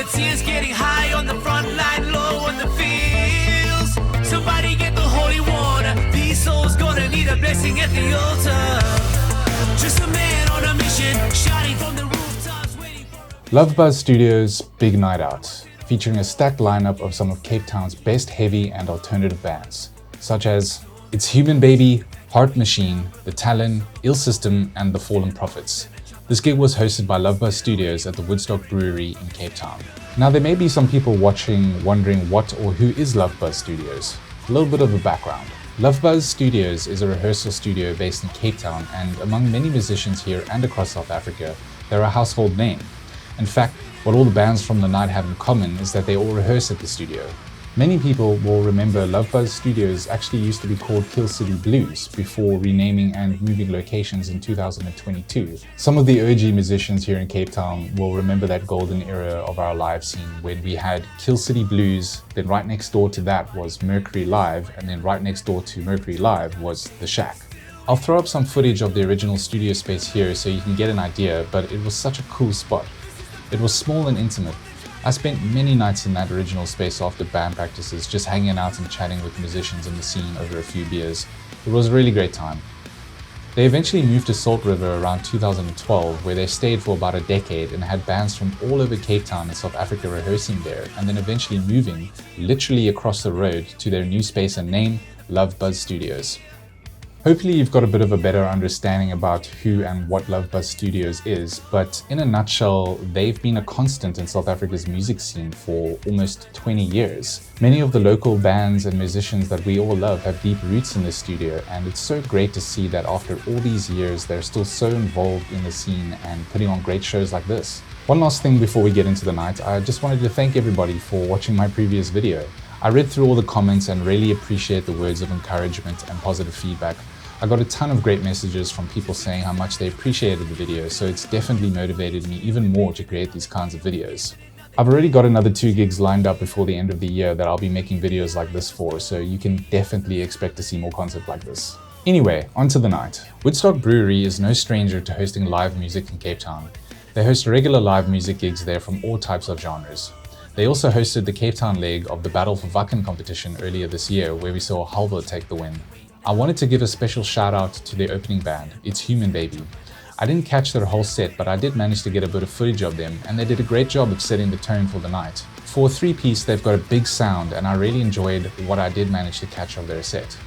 see us getting high on the front line, low on the fields. Somebody get the holy water. These souls gonna need a blessing at the altar. Just a man on a mission, shouting from the rooftops, waiting for Luvbuzz Studios' Big Night Out, featuring a stacked lineup of some of Cape Town's best heavy and alternative bands, such as It's Human Baby, Heartmachine, the Talon, Ill System, and the Fallen Prophets. This gig was hosted by Luvbuzz Studios at the Woodstock Brewery in Cape Town. Now there may be some people watching wondering what or who is Luvbuzz Studios. A little bit of a background. Luvbuzz Studios is a rehearsal studio based in Cape Town, and among many musicians here and across South Africa, they're a household name. In fact, what all the bands from the night have in common is that they all rehearse at the studio. Many people will remember Luvbuzz Studios actually used to be called Kill City Blues before renaming and moving locations in 2022. Some of the OG musicians here in Cape Town will remember that golden era of our live scene when we had Kill City Blues, then right next door to that was Mercury Live, and then right next door to Mercury Live was The Shack. I'll throw up some footage of the original studio space here so you can get an idea, but it was such a cool spot. It was small and intimate. I spent many nights in that original space after band practices, just hanging out and chatting with musicians in the scene over a few beers. It was a really great time. They eventually moved to Salt River around 2012, where they stayed for about a decade and had bands from all over Cape Town and South Africa rehearsing there, and then eventually moving literally across the road to their new space and name, Luvbuzz Studios. Hopefully you've got a bit of a better understanding about who and what Luvbuzz Studios is, but in a nutshell, they've been a constant in South Africa's music scene for almost 20 years. Many of the local bands and musicians that we all love have deep roots in the studio, and it's so great to see that after all these years, they're still so involved in the scene and putting on great shows like this. One last thing before we get into the night, I just wanted to thank everybody for watching my previous video. I read through all the comments and really appreciate the words of encouragement and positive feedback. I got a ton of great messages from people saying how much they appreciated the video, so it's definitely motivated me even more to create these kinds of videos. I've already got another 2 gigs lined up before the end of the year that I'll be making videos like this for, so you can definitely expect to see more content like this. Anyway, on to the night. Woodstock Brewery is no stranger to hosting live music in Cape Town. They host regular live music gigs there from all types of genres. They also hosted the Cape Town leg of the Battle for Wacken competition earlier this year, where we saw Halva take the win. I wanted to give a special shout out to their opening band, It's Human Baby. I didn't catch their whole set, but I did manage to get a bit of footage of them, and they did a great job of setting the tone for the night. For a 3-piece, they've got a big sound, and I really enjoyed what I did manage to catch of their set.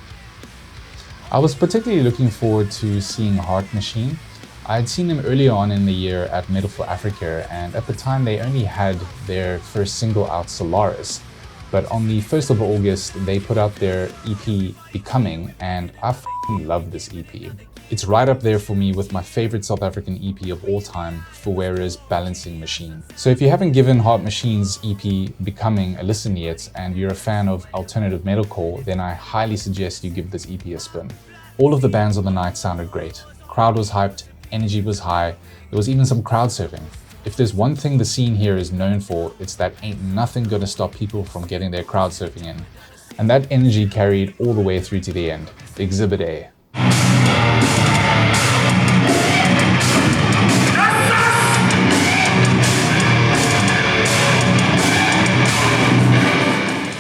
I was particularly looking forward to seeing Heartmachine. I had seen them earlier on in the year at Metal for Africa, and at the time they only had their first single out, Solaris. But on the 1st of August, they put out their EP, Becoming, and I f***ing love this EP. It's right up there for me with my favorite South African EP of all time, Fuwera's Balancing Machine. So if you haven't given Heartmachine's EP, Becoming, a listen yet, and you're a fan of alternative metalcore, then I highly suggest you give this EP a spin. All of the bands on the night sounded great. Crowd was hyped, energy was high, there was even some crowd surfing. If there's one thing the scene here is known for, it's that ain't nothing gonna stop people from getting their crowd surfing in. And that energy carried all the way through to the end, Exhibit A.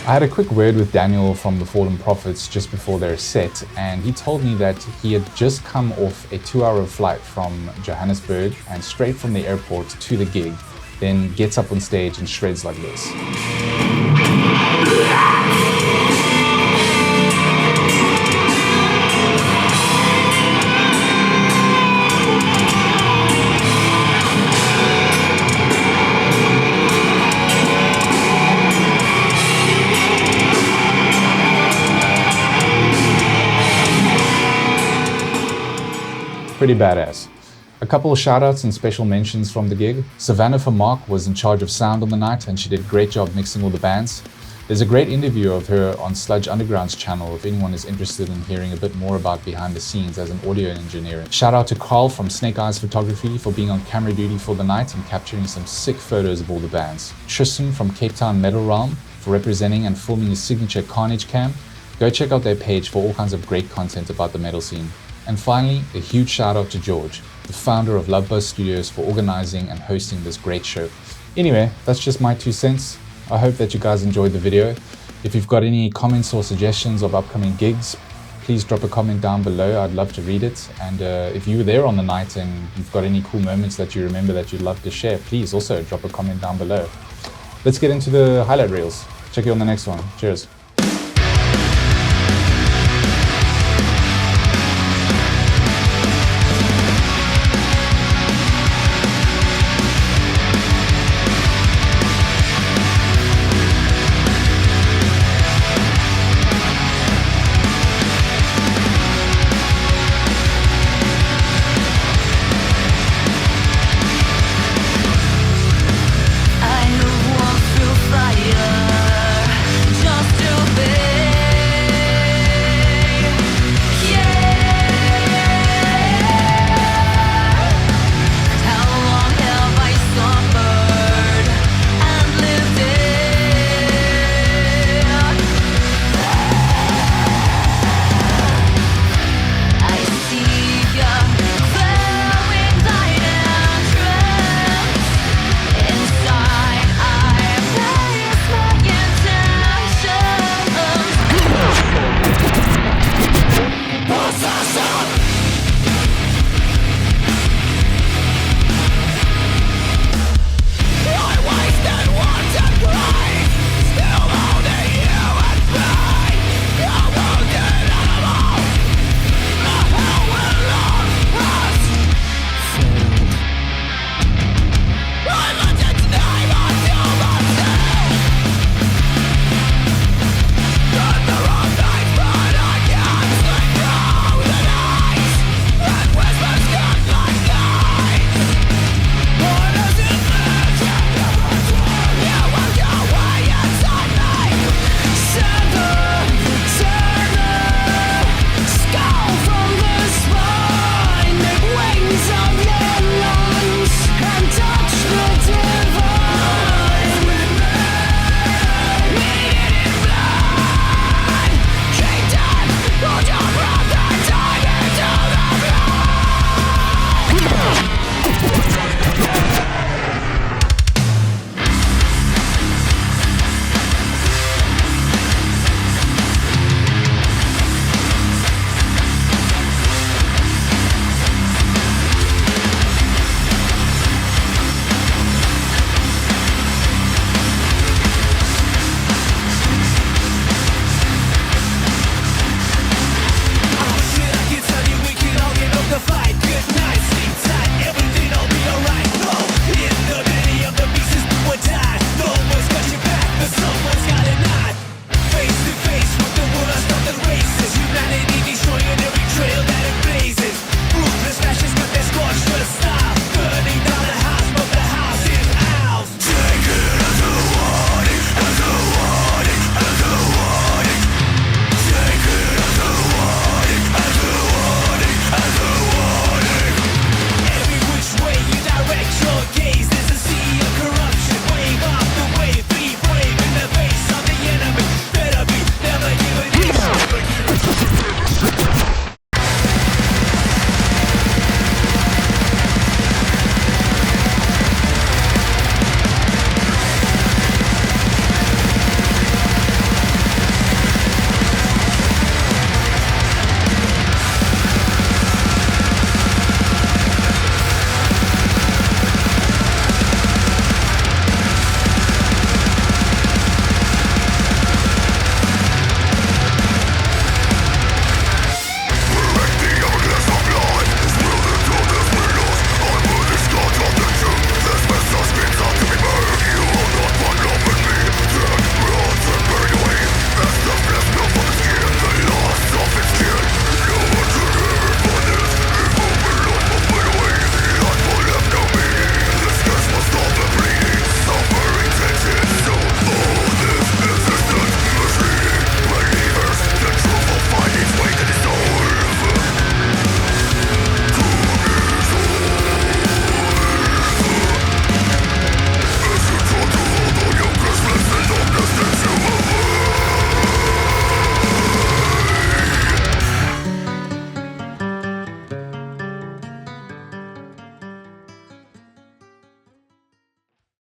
I had a quick word with Daniel from the Fallen Prophets just before their set, and he told me that he had just come off a 2-hour flight from Johannesburg and straight from the airport to the gig, then gets up on stage and shreds like this. Pretty badass. A couple of shoutouts and special mentions from the gig. Savannah for Mark was in charge of sound on the night, and she did a great job mixing all the bands. There's a great interview of her on Sludge Underground's channel if anyone is interested in hearing a bit more about behind the scenes as an audio engineer. Shout out to Carl from Snake Eyes Photography for being on camera duty for the night and capturing some sick photos of all the bands. Tristan from Cape Town Metal Realm for representing and filming his signature Carnage cam. Go check out their page for all kinds of great content about the metal scene. And finally, a huge shout out to George, the founder of Luvbuzz Studios, for organizing and hosting this great show. Anyway, that's just my 2 cents. I hope that you guys enjoyed the video. If you've got any comments or suggestions of upcoming gigs, please drop a comment down below. I'd love to read it. And if you were there on the night and you've got any cool moments that you remember that you'd love to share, please also drop a comment down below. Let's get into the highlight reels. Check you on the next one. Cheers.